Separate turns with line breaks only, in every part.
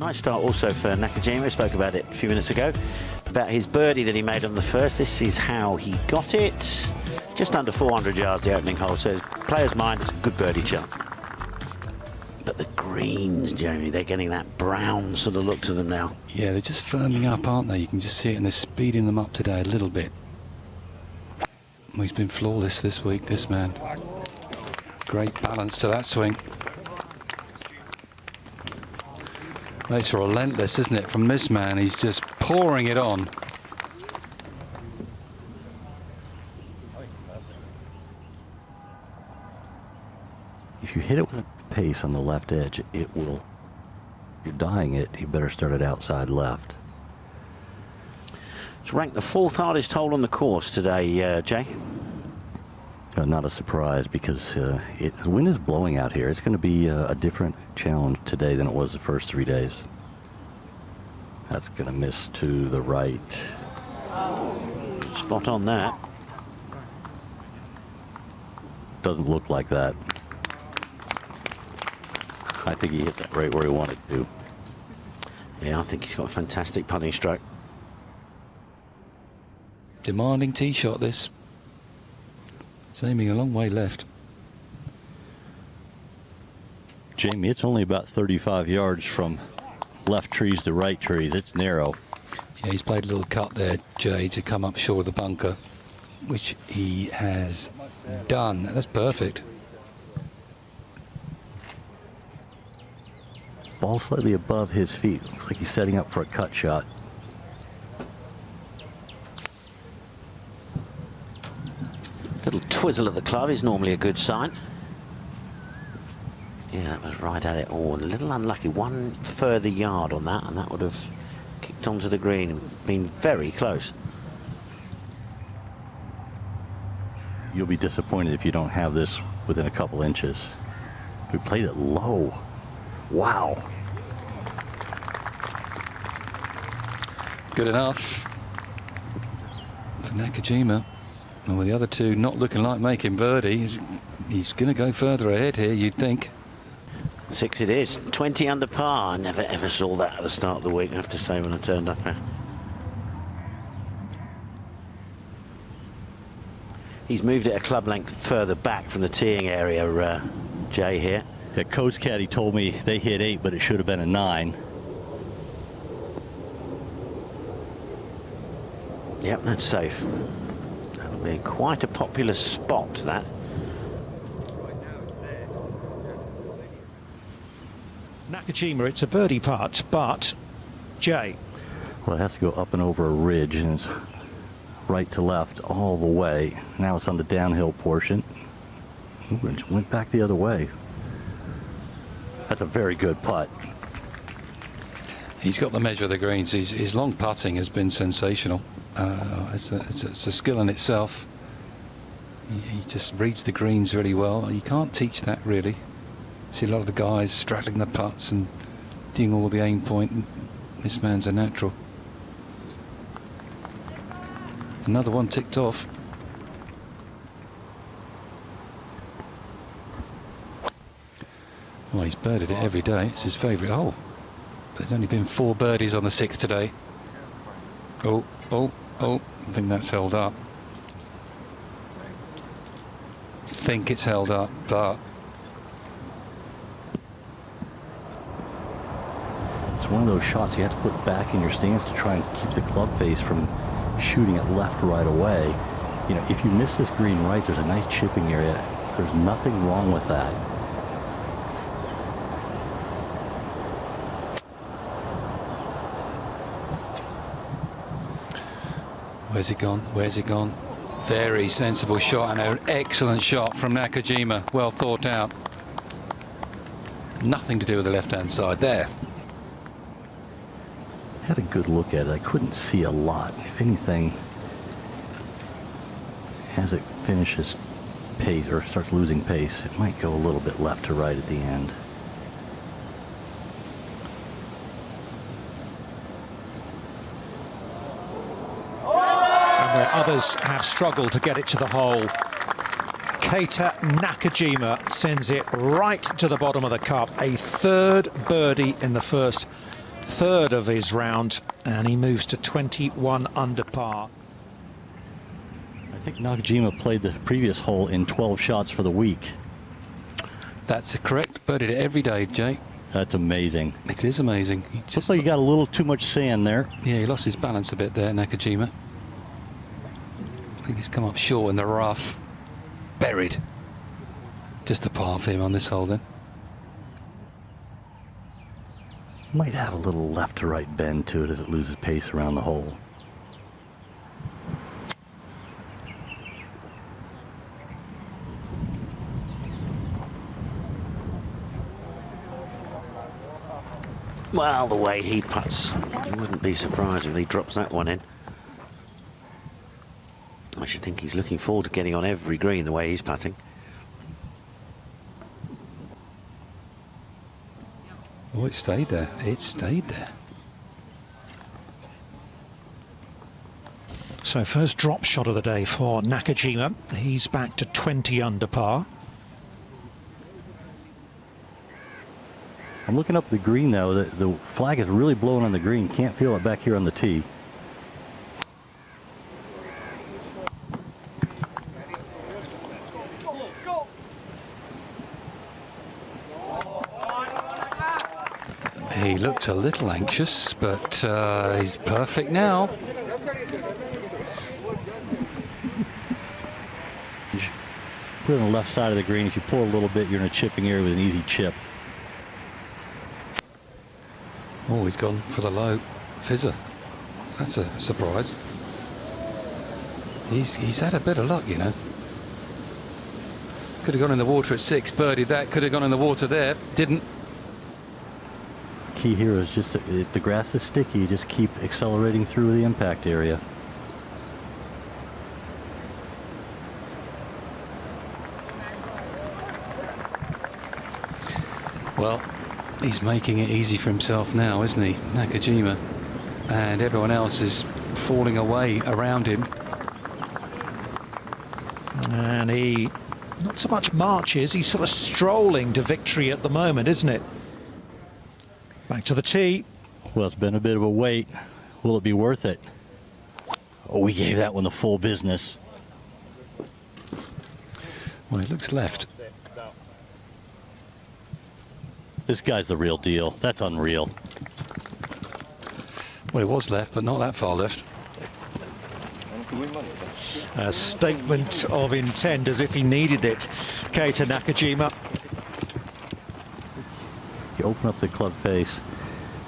Nice start also for Nakajima. We spoke about it a few minutes ago, about his birdie that he made on the first. This is how he got it. Just under 400 yards the opening hole, so player's mind, it's a good birdie shot. But the greens, Jamie, they're getting that brown sort of look to them now.
Yeah, they're just firming up, aren't they? You can just see it, and they're speeding them up today a little bit. Well, he's been flawless this week, this man. Great balance to that swing. It's relentless, isn't it, from this man? He's just pouring it on.
If you hit it with pace on the left edge, it will, if you're dying it, you better start it outside left.
It's ranked the 4th hardest hole on the course today, Jay.
Not a surprise, because the wind is blowing out here. It's going to be a different challenge today than it was the first 3 days. That's going to miss to the right.
Spot on that.
Doesn't look like that. I think he hit that right where he wanted to.
Yeah, I think he's got a fantastic putting stroke.
Demanding tee shot, this. It's aiming a long way left.
Jamie, it's only about 35 yards from left trees to right trees. It's narrow.
Yeah, he's played a little cut there, Jay, to come up short of the bunker, which he has done. That's perfect.
Ball slightly above his feet. Looks like he's setting up for a cut shot.
Little twizzle of the club is normally a good sign. Yeah, that was right at it. Oh, a little unlucky. One further yard on that, and that would have kicked onto the green and been very close.
You'll be disappointed if you don't have this within a couple inches. We played it low. Wow.
Good enough for Nakajima. And with the other two not looking like making birdie, he's going to go further ahead here, you'd think.
6 it is. 20 under par. I never ever saw that at the start of the week, I have to say, when I turned up here. He's moved it a club length further back from the teeing area, Jay, here.
Yeah, Coach Caddy told me they hit 8, but it should have been a 9.
Yep, that's safe. That'll be quite a popular spot, that.
Nakajima, it's a birdie putt, but Jay.
Well, it has to go up and over a ridge, and it's right to left all the way. Now it's on the downhill portion. Ooh, it went back the other way. That's a very good putt.
He's got the measure of the greens. His long putting has been sensational. It's a skill in itself. He just reads the greens really well. You can't teach that, really. See a lot of the guys straddling the putts and doing all the aim point. This man's a natural. Another one ticked off. Well, he's birdied it every day. It's his favourite hole. There's only been 4 birdies on the 6th today. Oh, I think that's held up. I think it's held up, but
it's one of those shots you have to put back in your stance to try and keep the club face from shooting it left right away. You know, if you miss this green right, there's a nice chipping area. There's nothing wrong with that.
where's it gone? Where's it gone? Very sensible shot, and an excellent shot from Nakajima. Well thought out. Nothing to do with the left-hand side there.
Had a good look at it. I couldn't see a lot. If anything, as it finishes pace or starts losing pace, it might go a little bit left to right at the end.
And where others have struggled to get it to the hole, Keita Nakajima sends it right to the bottom of the cup. A 3rd birdie in the first third of his round, and he moves to 21 under par.
I think Nakajima played the previous hole in 12 shots for the week.
That's correct. Birdied it every day, Jake.
That's amazing.
It is amazing.
Looks like he got a little too much sand there.
Yeah, he lost his balance a bit there, Nakajima. I think he's come up short in the rough. Buried. Just a par for him on this hole then.
Might have a little left to right bend to it as it loses pace around the hole.
Well, the way he putts, you wouldn't be surprised if he drops that one in. I should think he's looking forward to getting on every green the way he's putting.
Oh, it stayed there. It stayed there.
So first drop shot of the day for Nakajima. He's back to 20 under par.
I'm looking up the green though. The flag is really blowing on the green. Can't feel it back here on the tee.
He looked a little anxious, but he's perfect now.
Put it on the left side of the green. If you pull a little bit, you're in a chipping area with an easy chip.
Oh, he's gone for the low fizzer. That's a surprise. He's had a bit of luck, you know. Could have gone in the water at 6, birdied that. Could have gone in the water there, didn't.
Key here is just the grass is sticky. You just keep accelerating through the impact area.
Well, he's making it easy for himself now, isn't he, Nakajima? And everyone else is falling away around him.
And he, not so much marches, he's sort of strolling to victory at the moment, isn't it? Back to the tee.
Well, it's been a bit of a wait. Will it be worth it? Oh, we gave that one the full business.
Well, it looks left.
This guy's the real deal. That's unreal.
Well, it was left, but not that far left.
A statement of intent as if he needed it. Keita Nakajima.
You open up the club face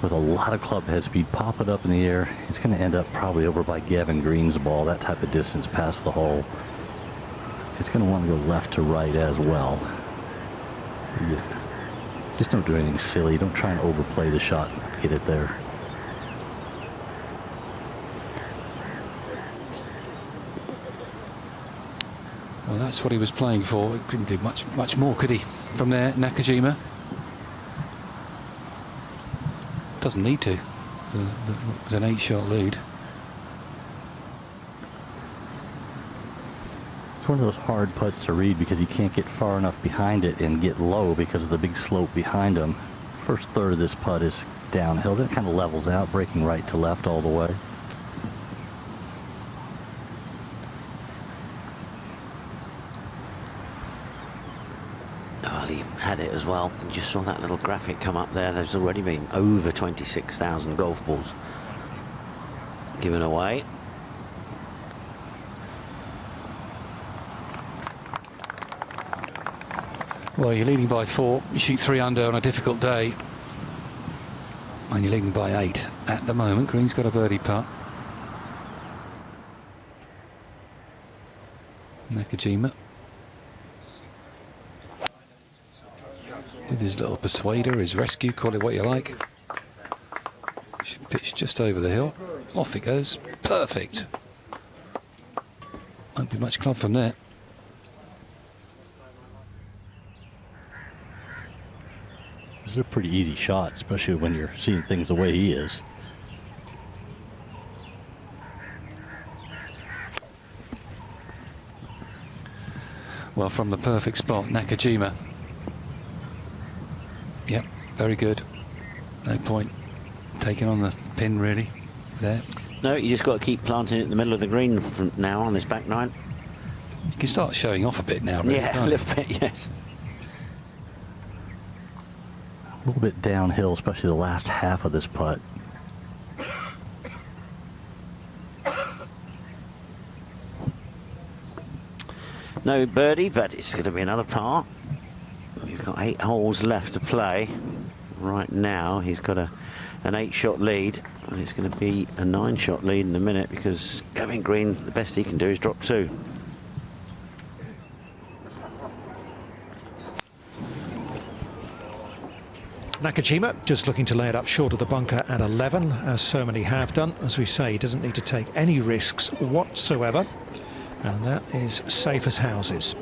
with a lot of club head speed, pop it up in the air. It's going to end up probably over by Gavin Green's ball, that type of distance past the hole. It's going to want to go left to right as well. Just don't do anything silly. Don't try and overplay the shot. Get it there.
Well, that's what he was playing for. He couldn't do much more, could he? From there, Nakajima. Doesn't need to. With an 8-shot lead.
It's one of those hard putts to read because you can't get far enough behind it and get low because of the big slope behind him. First third of this putt is downhill. Then it kind of levels out, breaking right to left all the way.
Well, he had it as well. You just saw that little graphic come up there. There's already been over 26,000 golf balls given away.
Well, you're leading by 4. You shoot 3 under on a difficult day. And you're leading by 8 at the moment. Green's got a birdie putt. Nakajima. With his little persuader, his rescue, call it what you like. Should pitch just over the hill. Off it goes. Perfect. Won't be much club from there.
This is a pretty easy shot, especially when you're seeing things the way he is.
Well, from the perfect spot, Nakajima. Yep, very good. No point taking on the pin really there.
No, you just got to keep planting it in the middle of the green from now on this back nine.
You can start showing off a bit now, really,
Yeah, a little bit, yes.
A little bit downhill, especially the last half of this putt.
No birdie, but it's going to be another par. He's got 8 holes left to play. Right now, he's got an 8-shot lead, and it's going to be a 9-shot lead in a minute because going green, the best he can do is drop 2.
Nakajima just looking to lay it up short of the bunker at 11, as so many have done. As we say, he doesn't need to take any risks whatsoever, and that is safe as houses.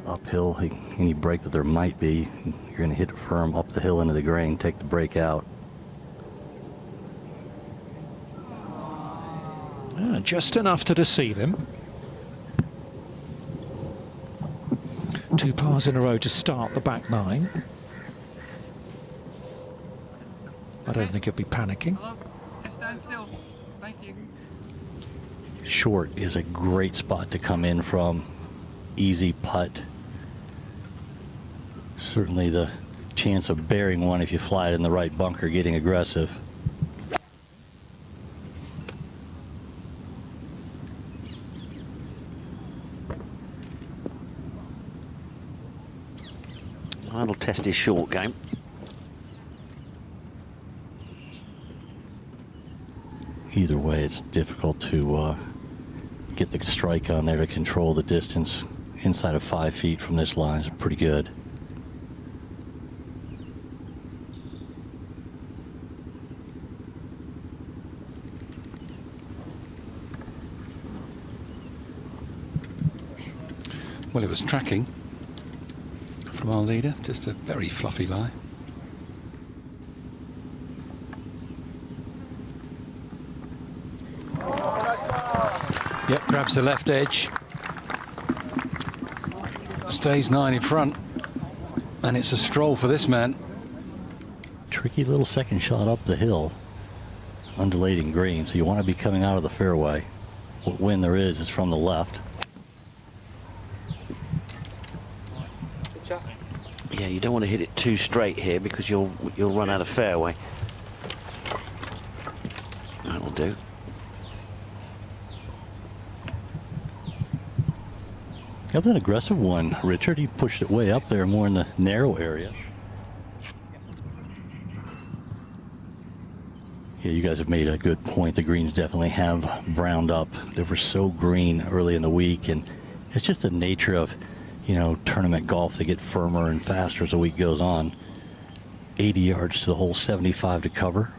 Uphill, any break that there might be, you're going to hit it firm up the hill into the green, take the break out.
Just enough to deceive him. 2 pars in a row to start the back nine. I don't think he'll be panicking.
Stand still. Thank you.
Short is a great spot to come in from. Easy putt. Certainly the chance of bearing one if you fly it in the right bunker, getting aggressive.
That'll test his short game.
Either way, it's difficult to get the strike on there to control the distance. Inside of 5 feet from this line is pretty good.
Well, it was tracking from our leader, just a very fluffy lie. Yep, grabs the left edge. Stays 9 in front. And it's a stroll for this man.
Tricky little second shot up the hill. Undulating green, so you want to be coming out of the fairway. What wind there is from the left.
Yeah, you don't want to hit it too straight here because you'll run out of fairway. That'll do.
That was an aggressive one, Richard. He pushed it way up there, more in the narrow area. Yeah, you guys have made a good point. The greens definitely have browned up. They were so green early in the week, and it's just the nature of, you know, tournament golf. They get firmer and faster as the week goes on. 80 yards to the hole, 75 to cover.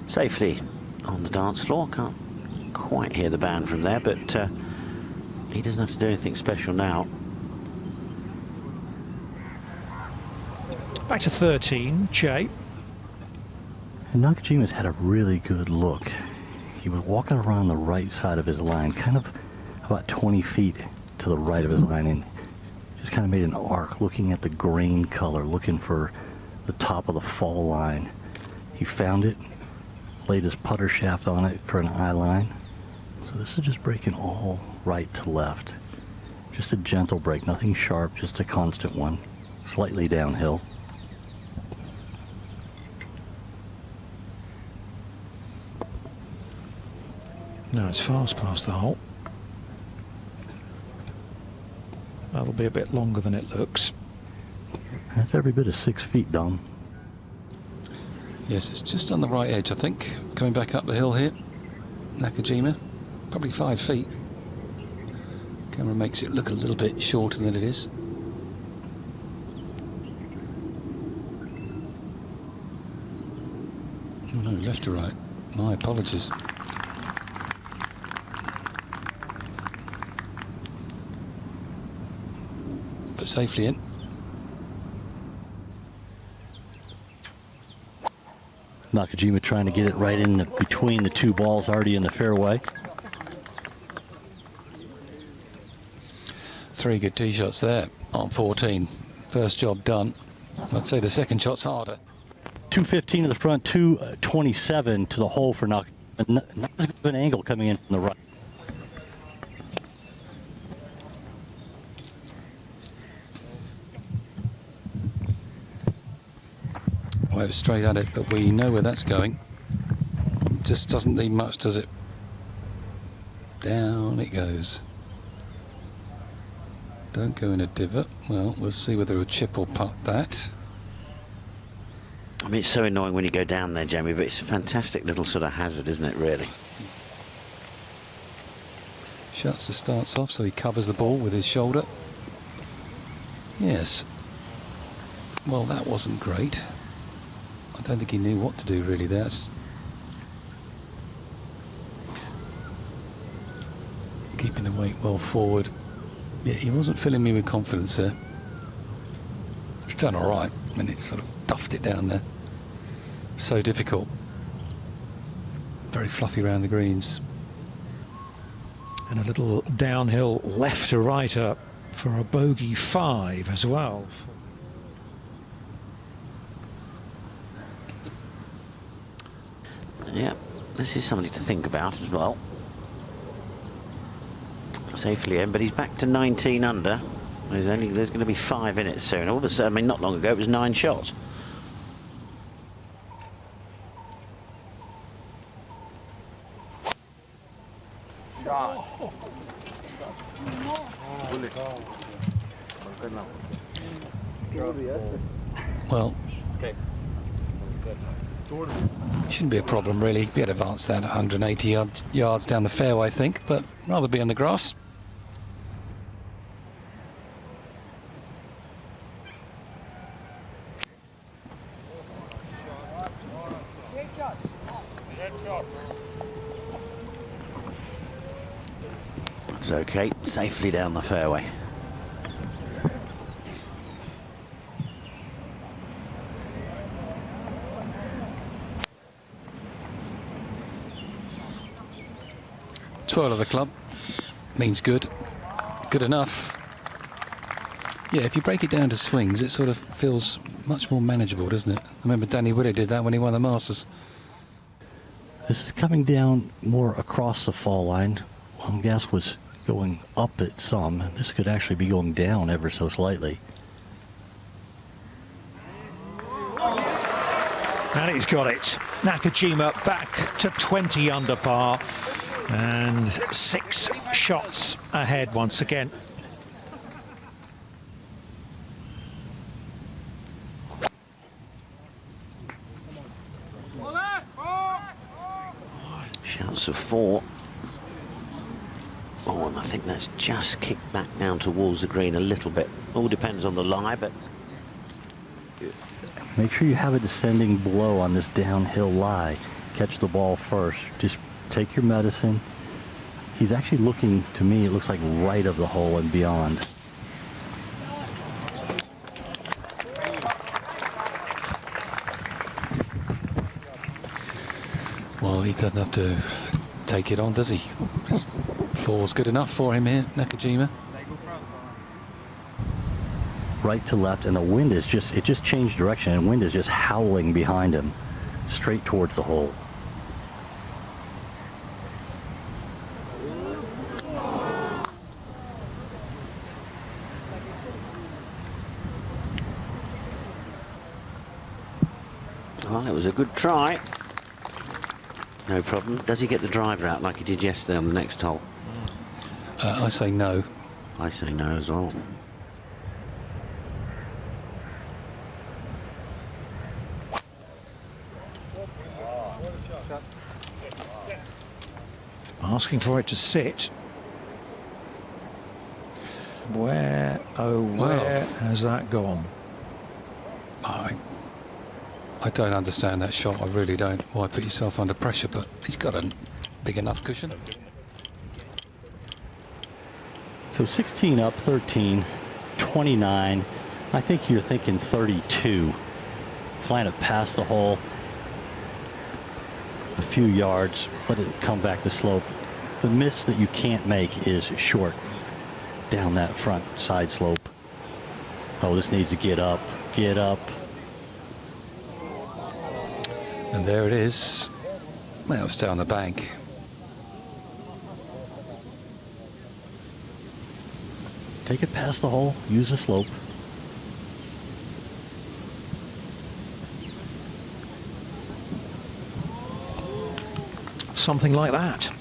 Safely on the dance floor. Can't quite hear the band from there, but he doesn't have to do anything special now.
Back to 13, Jay.
And Nakajima's had a really good look. He was walking around the right side of his line, kind of about 20 feet to the right of his line, and just kind of made an arc looking at the green color, looking for the top of the fall line. He found it, laid his putter shaft on it for an eye line. So this is just breaking all right to left. Just a gentle break, nothing sharp, just a constant one, slightly downhill.
No, it's fast past the hole. That'll be a bit longer than it looks.
That's every bit of 6 feet, Dom.
Yes, it's just on the right edge, I think. Coming back up the hill here. Nakajima, probably 5 feet. Camera makes it look a little bit shorter than it is. Oh no, left to right. My apologies. but safely in.
Nakajima trying to get it right in between the two balls already in the fairway.
3 good tee shots there on 14. First job done. I'd say the second shot's harder.
215 to the front, 227 to the hole for Nakajima. Not as good of an angle coming in from the right.
Well, it's straight at it, but we know where that's going. Just doesn't need much, does it? Down it goes. Don't go in a divot. Well, we'll see whether a chip will putt that.
I mean, it's so annoying when you go down there, Jamie, but it's a fantastic little sort of hazard, isn't it, really?
Shuts the starts off, so he covers the ball with his shoulder. Yes. Well, that wasn't great. I don't think he knew what to do, really. That's keeping the weight well forward. Yeah, he wasn't filling me with confidence there. It's done all right. I mean, it sort of duffed it down there. So difficult. Very fluffy around the greens.
And a little downhill left to righter for a bogey 5 as well.
Yeah, this is something to think about as well. Safely in, but he's back to 19 under. There's going to be 5 in it soon. All of a sudden, I mean, not long ago it was 9 shots.
Well, shouldn't be a problem, really. Be able to advance that 180 yards down the fairway, I think, but rather be on the grass.
It's okay, safely down the fairway.
Twirl of the club means good enough. Yeah, if you break it down to swings, it sort of feels much more manageable, doesn't it? I remember Danny Willett did that when he won the Masters.
This is coming down more across the fall line. Long gas was going up at some. This could actually be going down ever so slightly.
And he's got it. Nakajima back to 20 under par and 6 shots ahead once again.
Shouts of 4. Oh, and I think that's just kicked back down towards the green a little bit. All depends on the lie, but
Make sure you have a descending blow on this downhill lie. Catch the ball first. Just take your medicine. He's actually looking, to me, it looks like right of the hole and beyond.
Well, he doesn't have to take it on, does he? Four's good enough for him here, Nakajima.
Right to left, and the wind is just, it just changed direction, and wind is just howling behind him, straight towards the hole.
Well, it was a good try. No problem. Does he get the driver out like he did yesterday on the next hole?
I say no.
I say no as well.
Asking for it to sit. Where, oh, where has that gone?
I don't understand that shot, I really don't. Why put yourself under pressure, but he's got a big enough cushion.
So 16 up, 13, 29. I think you're thinking 32. Flying it past the hole a few yards, let it come back to slope. The miss that you can't make is short down that front side slope. Oh, this needs to get up, get up.
And there it is. Well, it'll stay on the bank.
Take it past the hole, use the slope.
Something like that.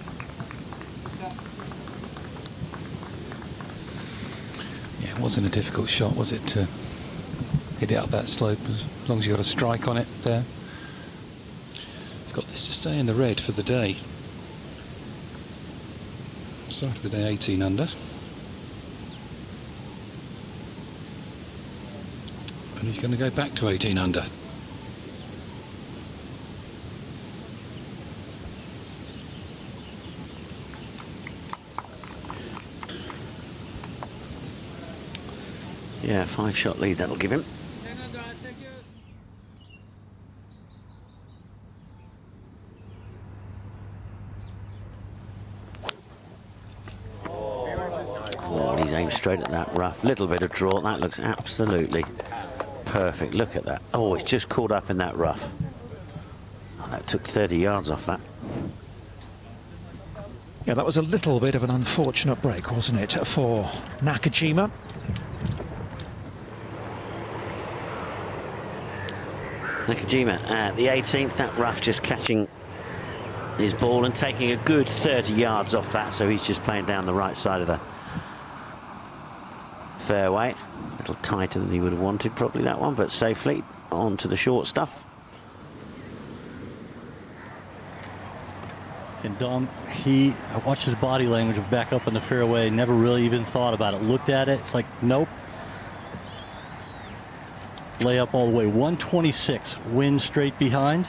Yeah, it wasn't a difficult shot, was it, to hit it up that slope, as long as you got a strike on it there. It's got this to stay in the red for the day. Started the day 18 under. And he's going to go back to 18 under.
Yeah, 5-shot lead that'll give him. Oh, he's aimed straight at that rough. Little bit of draw. That looks absolutely perfect. Look at that. Oh, it's just caught up in that rough. Oh, that took 30 yards off that.
Yeah, that was a little bit of an unfortunate break, wasn't it, for Nakajima?
Nakajima at the 18th, that rough just catching his ball and taking a good 30 yards off that, so he's just playing down the right side of the fairway. A little tighter than he would have wanted probably, that one, but safely on to the short stuff.
And Dom, I watched his body language back up in the fairway, never really even thought about it. Looked at it, it's like, nope. Lay up all the way, 126, wind straight behind.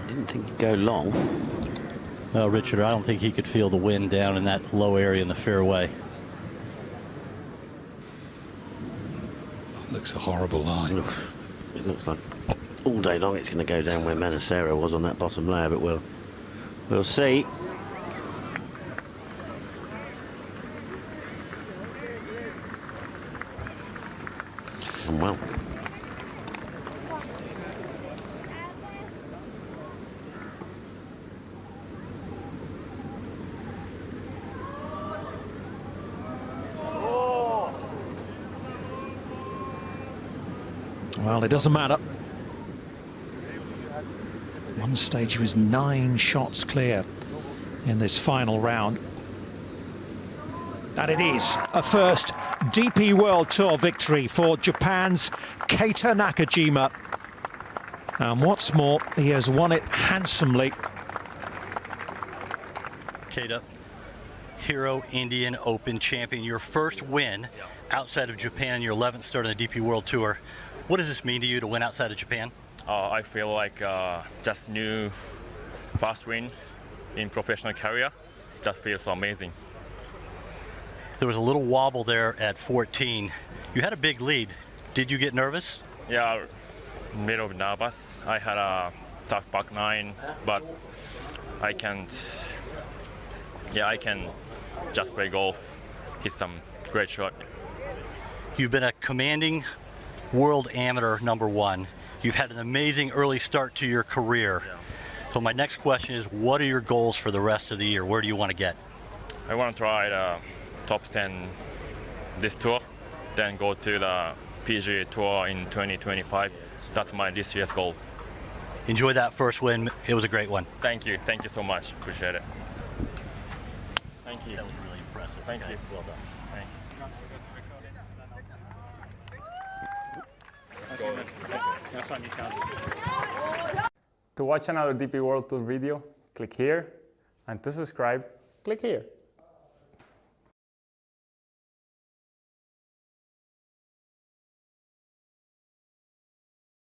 Didn't think he'd go long.
No, Richard, I don't think he could feel the wind down in that low area in the fairway.
Looks a horrible line.
Oof. It looks like all day long it's going to go down where Manacero was on that bottom layer, but we'll see. And well.
Well, it doesn't matter. One stage he was 9 shots clear in this final round. And it is a first DP World Tour victory for Japan's Keita Nakajima. And what's more, he has won it handsomely.
Keita, Hero Indian Open champion, your first win outside of Japan, your 11th start on the DP World Tour. What does this mean to you to win outside of Japan?
I feel like just new first win in professional career. That feels amazing.
There was a little wobble there at 14. You had a big lead. Did you get nervous?
Yeah, a little bit nervous. I had a tough back nine, but I can just play golf, hit some great shot.
You've been a commanding world amateur #1. You've had an amazing early start to your career.
Yeah.
So my next question is, what are your goals for the rest of the year? Where do you want to get?
I want to try the top 10 this tour, then go to the PGA Tour in 2025. That's my this year's goal.
Enjoy that first win. It was a great one.
Thank you so much. Appreciate it. Thank you.
That was really impressive.
Thank you.
Well done.
Thank you.
To watch another DP World Tour video, click here, and to subscribe, click here.